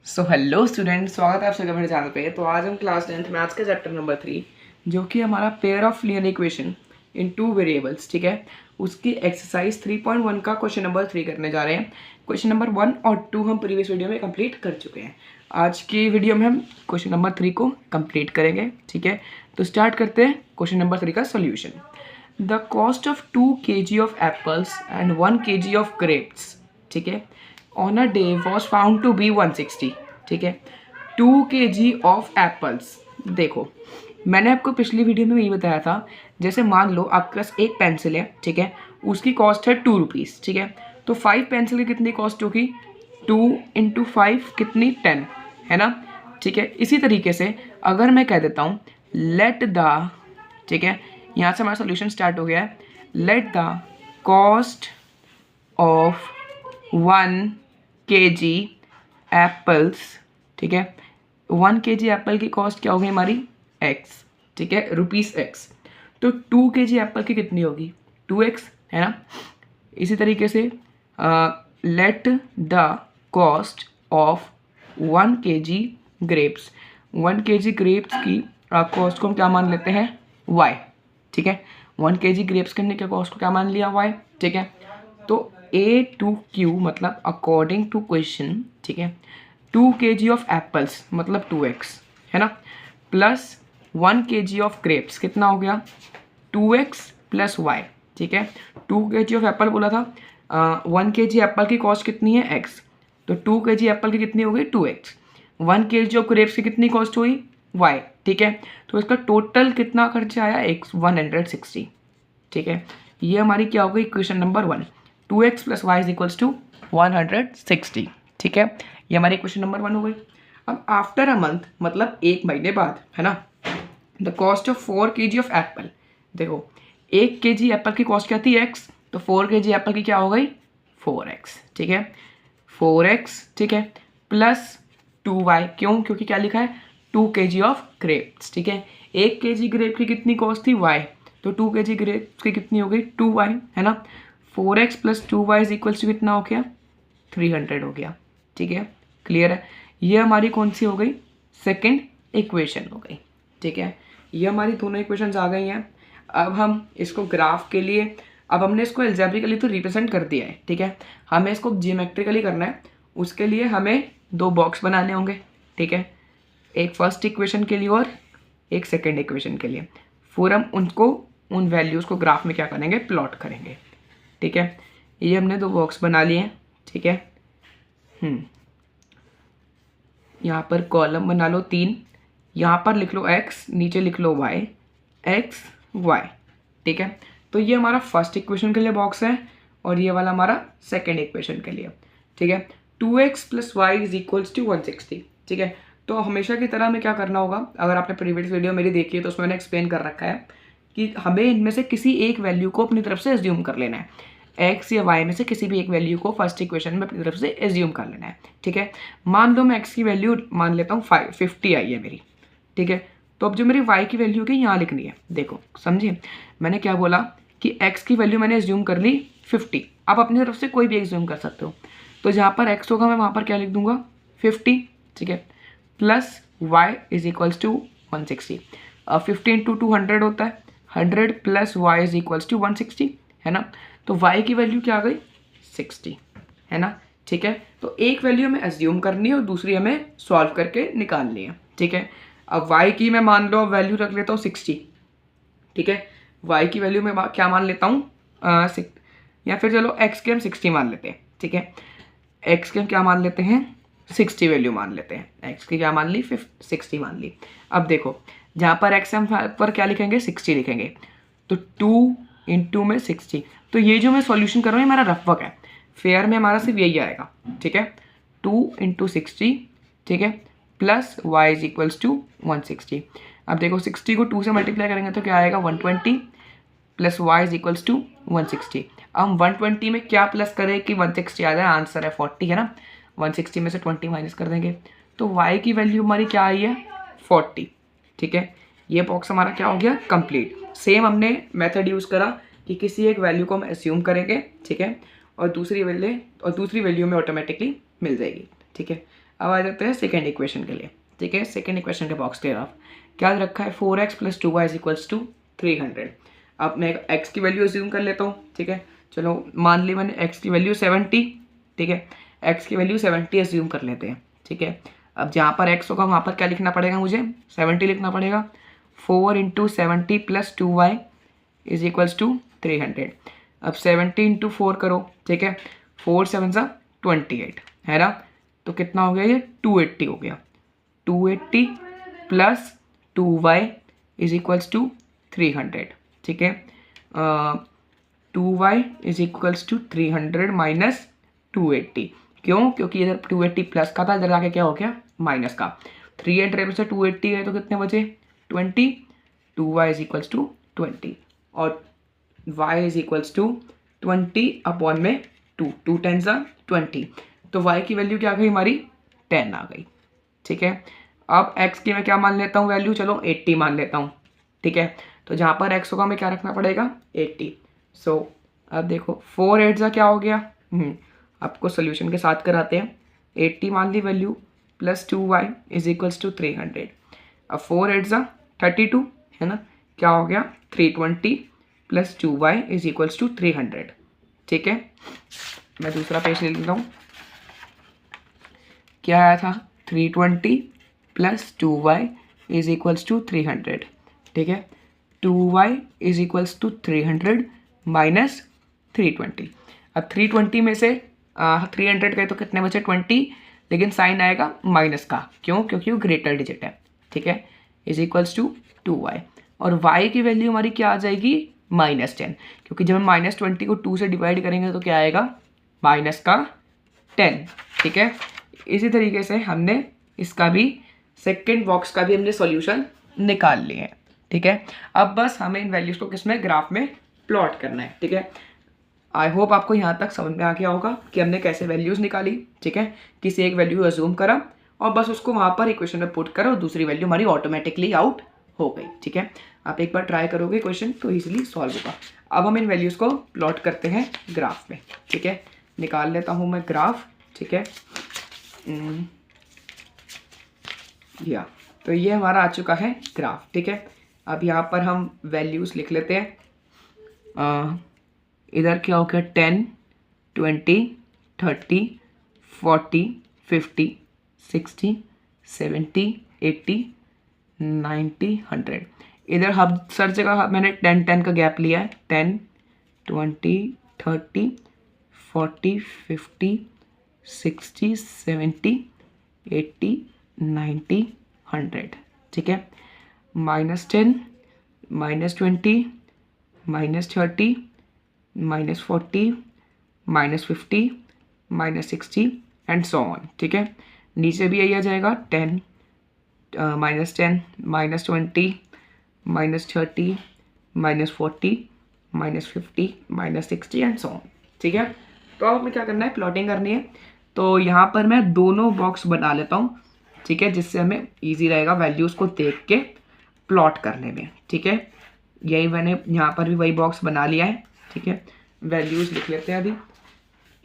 So hello student, स्वागत है आप सभी मेरे चैनल पे। तो आज हम क्लास 10th मैथ्स के चैप्टर नंबर 3 जो कि हमारा pair of linear equation in two variables, ठीक है, उसकी एक्सरसाइज 3.1 का क्वेश्चन नंबर 3 करने जा रहे हैं। क्वेश्चन नंबर 1 और 2 हम प्रीवियस वीडियो में कंप्लीट कर चुके हैं। आज की वीडियो में हम क्वेश्चन नंबर 3 को कंप्लीट करेंगे, ठीक है। तो स्टार्ट करते हैं क्वेश्चन नंबर 3 का solution. The cost of 2 kg of apples and 1 kg of grapes, ठीक है, on a day was found to be 160, ठीक है। 2 kg ऑफ एप्पल्स। देखो, मैंने आपको पिछली वीडियो में यही बताया था, जैसे मान लो आपके पास एक पेंसिल है, ठीक है, उसकी कॉस्ट है 2 रुपीज़, ठीक है। तो 5 पेंसिल की कितनी कॉस्ट होगी? 2 × 5 कितनी? 10, है ना, ठीक है। इसी तरीके से अगर मैं कह देता हूँ लेट द, ठीक है, यहाँ से हमारा सोल्यूशन स्टार्ट हो गया है। Let the cost of 1 kg apples, ठीक है, 1 kg एप्पल की कॉस्ट क्या होगी हमारी? x, ठीक है, ₹x। तो 2 kg एप्पल की कितनी होगी? 2x, है ना। इसी तरीके से let the cost of 1 kg grapes, 1 kg grapes की कॉस्ट को हम क्या मान लेते हैं? y, ठीक है। 1 kg ग्रेप्स करने के कॉस्ट को क्या मान लिया? y, ठीक है। तो A to Q मतलब अकॉर्डिंग टू क्वेश्चन, ठीक है, 2 kg ऑफ एप्पल्स मतलब 2x, है ना, प्लस 1 kg ऑफ ग्रेप्स कितना हो गया? 2x प्लस y, ठीक है। 2 kg ऑफ एप्पल बोला था, 1 kg एप्पल की कॉस्ट कितनी है? x, तो 2 kg एप्पल की कितनी हो गई? 2x। 1 kg ऑफ ग्रेप्स की कितनी कॉस्ट हुई? y, ठीक है। तो इसका टोटल कितना खर्चा आया? x 160, ठीक है। ये हमारी क्या हो गई? Question number 1, 2x plus Y is equals to 160, ठीक है। ये हमारी क्वेश्चन नंबर 1 हो गई। अब आफ्टर अ मंथ मतलब एक महीने बाद, है ना, the cost of 4 kg of Apple. देखो, 1 kg एप्पल की कॉस्ट क्या थी? x, तो 4 kg एप्पल की क्या हो गई? 4x, ठीक है, 4x, ठीक है, प्लस 2y। क्यों? क्योंकि क्या लिखा है? 2 kg ऑफ ग्रेप्स, ठीक है। 1 kg ग्रेप की कितनी कॉस्ट थी? y, तो 2 kg ग्रेप्स की कितनी हो गई? 2y, है ना। 4x plus 2y is equals to कितना हो गया? 300 हो गया, ठीक है। क्लियर है? ये हमारी कौन सी हो गई? सेकंड इक्वेशन हो गई, ठीक है। ये हमारी दोनों इक्वेशंस आ गई हैं। अब हम इसको ग्राफ के लिए, अब हमने इसको एल्जेब्रिकली तो रिप्रेजेंट कर दिया है, ठीक है, हमें इसको जियोमेट्रिकली करना है। उसके लिए हमें 2 बॉक्स बनाने होंगे, ठीक है, एक फर्स्ट इक्वेशन के लिए और एक सेकेंड इक्वेशन के लिए। फिर हम उनको, उन वैल्यूज़ को ग्राफ में क्या करेंगे? प्लॉट करेंगे, ठीक है। ये हमने 2 बॉक्स बना लिए हैं, ठीक है। यहाँ पर कॉलम बना लो 3, यहाँ पर लिख लो x, नीचे लिख लो y, x y, ठीक है। तो ये हमारा फर्स्ट इक्वेशन के लिए बॉक्स है और ये वाला हमारा सेकेंड इक्वेशन के लिए, ठीक है। 2x plus Y is equals to 160, ठीक है। तो हमेशा की तरह हमें क्या करना होगा? अगर आपने प्रीवियस वीडियो मेरी देखी है तो उसमें मैंने एक्सप्लेन कर रखा है कि हमें इनमें से किसी एक वैल्यू को अपनी तरफ से एज्यूम कर लेना है। x या y में से किसी भी एक वैल्यू को फर्स्ट इक्वेशन में अपनी तरफ से एज्यूम कर लेना है, ठीक है। मान लो मैं x की वैल्यू मान लेता हूँ 50 आई है मेरी, ठीक है। तो अब जो मेरी y की वैल्यू की यहाँ लिखनी है, देखो समझिए मैंने क्या बोला कि x की वैल्यू मैंने एज्यूम कर ली 50। आप अपनी तरफ से कोई भी एज्यूम कर सकते हो। तो जहाँ पर x होगा मैं वहाँ पर क्या लिख दूंगा? 50, ठीक है, plus y is equals to 160। अब 50 इंटू 200 होता है, 100 plus Y is equals to 160, है ना। तो y की वैल्यू क्या आ गई? 60, है ना, ठीक है। तो एक वैल्यू हमें एज्यूम करनी है और दूसरी हमें सॉल्व करके निकालनी है, ठीक है। अब y की मैं मान लो वैल्यू रख लेता हूँ 60, ठीक है। y की वैल्यू मैं क्या मान लेता हूँ? या फिर चलो x के हम 60 मान लेते हैं, ठीक है। x के हम क्या मान लेते हैं? 60 वैल्यू मान लेते हैं। x की क्या मान ली? 60 मान ली। अब देखो, जहाँ पर x हम पर क्या लिखेंगे? 60 लिखेंगे। तो 2 इंटू में 60, तो ये जो मैं सॉल्यूशन कर रहा हूँ मेरा रफ वर्क है, फेयर में हमारा सिर्फ यही आएगा, ठीक है। 2 इंटू 60, ठीक है, plus Y is equals to 160। अब देखो 60 को 2 से मल्टीप्लाई करेंगे तो क्या आएगा? 120 plus Y is equals to 160। अब हम 120 में क्या प्लस करें कि 160 आ जाए? आंसर है 40, है ना। 160 में से 20 माइनस कर देंगे तो y की वैल्यू हमारी क्या आई है? 40, ठीक है। ये बॉक्स हमारा क्या हो गया? कंप्लीट। सेम हमने मेथड यूज़ करा कि किसी एक वैल्यू को हम एज्यूम करेंगे, ठीक है, और दूसरी वैल्यू हमें ऑटोमेटिकली मिल जाएगी, ठीक है। अब आ जाते हैं सेकेंड इक्वेशन के लिए, ठीक है। सेकेंड इक्वेशन के बॉक्स के तरफ क्या रखा है, 4x + 2y = 300। अब मैं x की वैल्यू अज्यूम कर लेता हूँ, ठीक है। चलो मान ली मैंने x की वैल्यू 70, ठीक है। x की वैल्यू 70 अज्यूम कर लेते हैं, ठीक है। अब जहाँ पर x होगा वहाँ पर क्या लिखना पड़ेगा, मुझे 70 लिखना पड़ेगा। 4 × 70 + 2y = 300। अब 70 × 4 करो, ठीक है। 4 7 28 है ना, तो कितना हो गया ये 280 हो गया। 280 + 2y = 300, ठीक है। 2y = 300 - 280, क्यों, क्योंकि इधर 280 प्लस का था, इधर आके क्या हो गया माइनस का। 300 में से 280 है तो कितने बचे 20। 2y = 20 और y = 20/2, 2 10 20, तो y की वैल्यू क्या आ गई हमारी 10 आ गई, ठीक है। अब x की मैं क्या मान लेता हूँ वैल्यू, चलो 80 मान लेता हूँ, ठीक है। तो जहाँ पर x होगा मैं क्या रखना पड़ेगा 80। सो अब देखो 4 8 क्या हो गया, आपको सोल्यूशन के साथ कराते हैं। 80 मान ली वैल्यू + 2y = 300। अब 4 8 32 है ना, क्या हो गया 320 + 2y = 300, ठीक है। मैं दूसरा पेज ले लेता हूँ। क्या आया था 320 + 2y = 300, ठीक है। 2y = 300 - 320। अब 320 में से 300 गए तो कितने बचे 20, लेकिन साइन आएगा माइनस का, क्यों, क्योंकि वो ग्रेटर डिजिट है, ठीक है। = 2y और y की वैल्यू हमारी क्या आ जाएगी -10, क्योंकि जब हम -20 को 2 से डिवाइड करेंगे तो क्या आएगा -10, ठीक है। इसी तरीके से हमने इसका भी सेकंड बॉक्स का भी हमने सॉल्यूशन निकाल लिया है, ठीक है। अब बस हमें इन वैल्यूज़ को किसमें ग्राफ में प्लॉट करना है, ठीक है। आई होप आपको यहाँ तक समझ में आ गया होगा कि हमने कैसे वैल्यूज़ निकाली, ठीक है। किसी एक वैल्यू अज्यूम करा और बस उसको वहाँ पर इक्वेशन में पुट करो और दूसरी वैल्यू हमारी ऑटोमेटिकली आउट हो गई, ठीक है। आप एक बार ट्राई करोगे क्वेश्चन तो ईजिली सॉल्व होगा। अब हम इन वैल्यूज़ को प्लॉट करते हैं ग्राफ में, ठीक है। निकाल लेता हूँ मैं ग्राफ, ठीक है। या तो ये हमारा आ चुका है ग्राफ, ठीक है। अब यहाँ पर हम वैल्यूज़ लिख लेते हैं। इधर क्या हो गया 10 20 30 40 50 60 70 80 90 100। इधर हब सर जगह मैंने 10 10 का गैप लिया है, 10 20 30 40 50 60 70 80 90 100, ठीक है। -10 -20 -30 -40 -50 -60 एंड सो ऑन, ठीक है। नीचे भी यही आ जाएगा 10 -10 -20 -30 -40 -50 -60 एंड सो ऑन, ठीक है। तो अब हमें क्या करना है, प्लॉटिंग करनी है। तो यहाँ पर मैं दोनों बॉक्स बना लेता हूँ, ठीक है, जिससे हमें इजी रहेगा वैल्यूज़ को देख के प्लॉट करने में, ठीक है। यही मैंने यहाँ पर भी वही बॉक्स बना लिया है, ठीक है। वैल्यूज़ लिख लेते हैं अभी।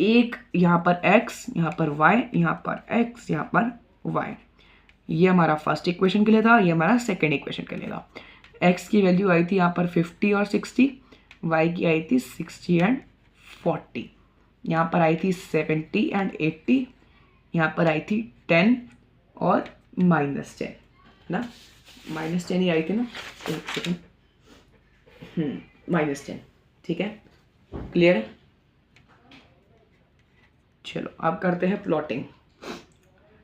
एक यहाँ पर x, यहाँ पर y, यहाँ पर x, यहाँ पर y। ये हमारा फर्स्ट इक्वेशन के लिए था, ये हमारा सेकेंड इक्वेशन के लिए था। x की वैल्यू आई थी यहाँ पर 50 और 60, y की आई थी 60 एंड 40, यहाँ पर आई थी 70 एंड 80, यहाँ पर आई थी 10 और -10 ना, -10 ही आई थी ना, एक सेकेंड, -10, ठीक है। क्लियर है। चलो अब करते हैं प्लॉटिंग।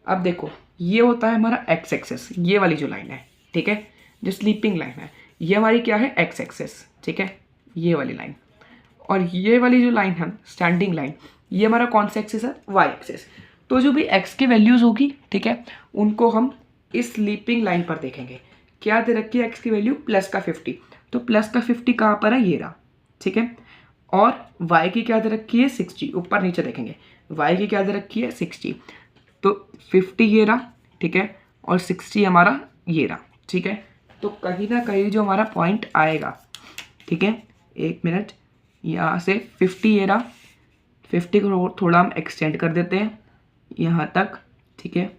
अब देखो ये होता है हमारा x एक्सेस, ये वाली जो लाइन है, ठीक है, जो स्लीपिंग लाइन है, ये हमारी क्या है x एक्सेस, ठीक है, ये वाली लाइन। और ये वाली जो लाइन है स्टैंडिंग लाइन, ये हमारा कौन सा एक्सेस है y एक्सेस। तो जो भी x की वैल्यूज़ होगी, ठीक है, उनको हम इस स्लीपिंग लाइन पर देखेंगे। क्या दे रखी है x की वैल्यू +50, तो +50 कहाँ पर है, ये रहा, ठीक है। और y की क्या दे रखी है 60, ऊपर नीचे देखेंगे, y की क्या दे रखी है 60, तो 50 ये रहा, ठीक है, और 60 हमारा ये रहा, ठीक है। तो कहीं ना कहीं जो हमारा पॉइंट आएगा, ठीक है, एक मिनट, यहाँ से 50 ये रहा, 50 को थोड़ा हम एक्सटेंड कर देते हैं यहाँ तक, ठीक है।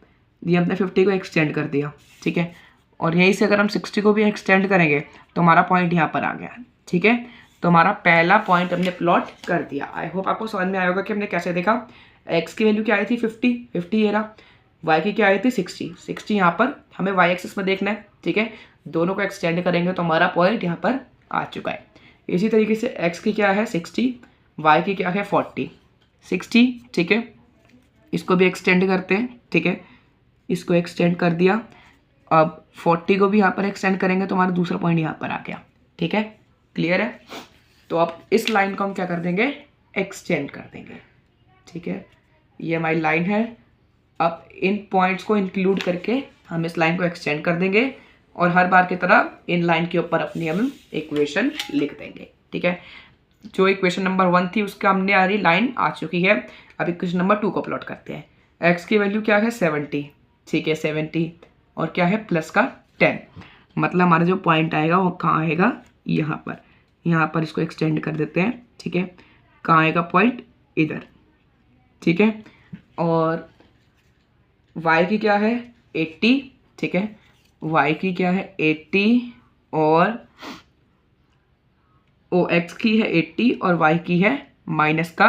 ये हमने 50 को एक्सटेंड कर दिया, ठीक है। और यहीं से अगर हम 60 को भी एक्सटेंड करेंगे तो हमारा पॉइंट यहाँ पर आ गया, ठीक है। तो हमारा पहला पॉइंट हमने प्लॉट कर दिया। आई होप आपको समझ में आया होगा कि हमने कैसे देखा। एक्स की वैल्यू क्या आई थी 50 ये रहा, वाई की क्या आई थी 60 यहाँ पर हमें वाई एक्सिस में देखना है, ठीक है। दोनों को एक्सटेंड करेंगे तो हमारा पॉइंट यहाँ पर आ चुका है। इसी तरीके से एक्स की क्या है 60, वाई की क्या है 60, ठीक है। इसको भी एक्सटेंड करते हैं, ठीक है। इसको एक्सटेंड कर दिया, अब 40 को भी यहाँ पर एक्सटेंड करेंगे तो हमारा दूसरा पॉइंट यहाँ पर आ गया, ठीक है। क्लियर है। तो अब इस लाइन को हम क्या कर देंगे, एक्सटेंड कर देंगे, ठीक है। ये हमारी लाइन है। अब इन पॉइंट्स को इंक्लूड करके हम इस लाइन को एक्सटेंड कर देंगे और हर बार की तरह इन लाइन के ऊपर अपनी हम इक्वेशन लिख देंगे, ठीक है। जो इक्वेशन नंबर 1 थी उसका हमने आ रही लाइन आ चुकी है। अब इक्वेशन नंबर 2 को प्लॉट करते हैं। एक्स की वैल्यू क्या है 70, ठीक है 70, और क्या है प्लस का 10, मतलब हमारा जो पॉइंट आएगा वो कहाँ आएगा, यहाँ पर इसको एक्सटेंड कर देते हैं, ठीक है। कहाँ आएगा पॉइंट, इधर, ठीक है। और y की क्या है 80, ठीक है। y की क्या है 80 और x की है 80 और y की है माइनस का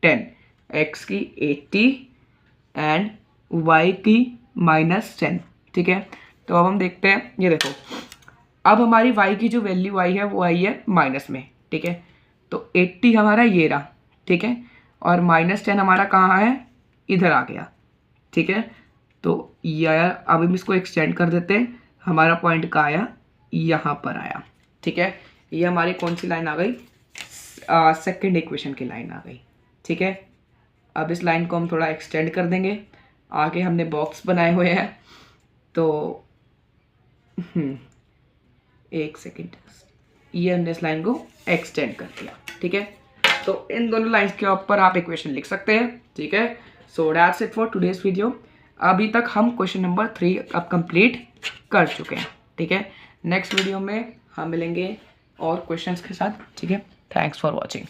10, x की 80 एंड y की माइनस 10, ठीक है। तो अब हम देखते हैं, ये देखो अब हमारी y की जो वैल्यू आई है वो आई है माइनस में, ठीक है। तो 80 हमारा ये रहा, ठीक है, और माइनस 10 हमारा कहाँ है, इधर आ गया, ठीक है। तो यार अब हम इसको एक्सटेंड कर देते हैं, हमारा पॉइंट कहाँ आया, यहाँ पर आया, ठीक है। ये हमारी कौन सी लाइन आ गई, सेकंड इक्वेशन की लाइन आ गई, ठीक है। अब इस लाइन को हम थोड़ा एक्सटेंड कर देंगे, आगे हमने बॉक्स बनाए हुए हैं तो एक सेकेंड, ये हमने इस लाइन को एक्सटेंड कर दिया, ठीक है। तो इन दोनों लाइंस के ऊपर आप इक्वेशन लिख सकते हैं, ठीक है। So that's it for today's video. अभी तक हम क्वेश्चन नंबर 3 अब कंप्लीट कर चुके हैं, ठीक है। नेक्स्ट वीडियो में हम मिलेंगे और क्वेश्चंस के साथ, ठीक है। Thanks for watching.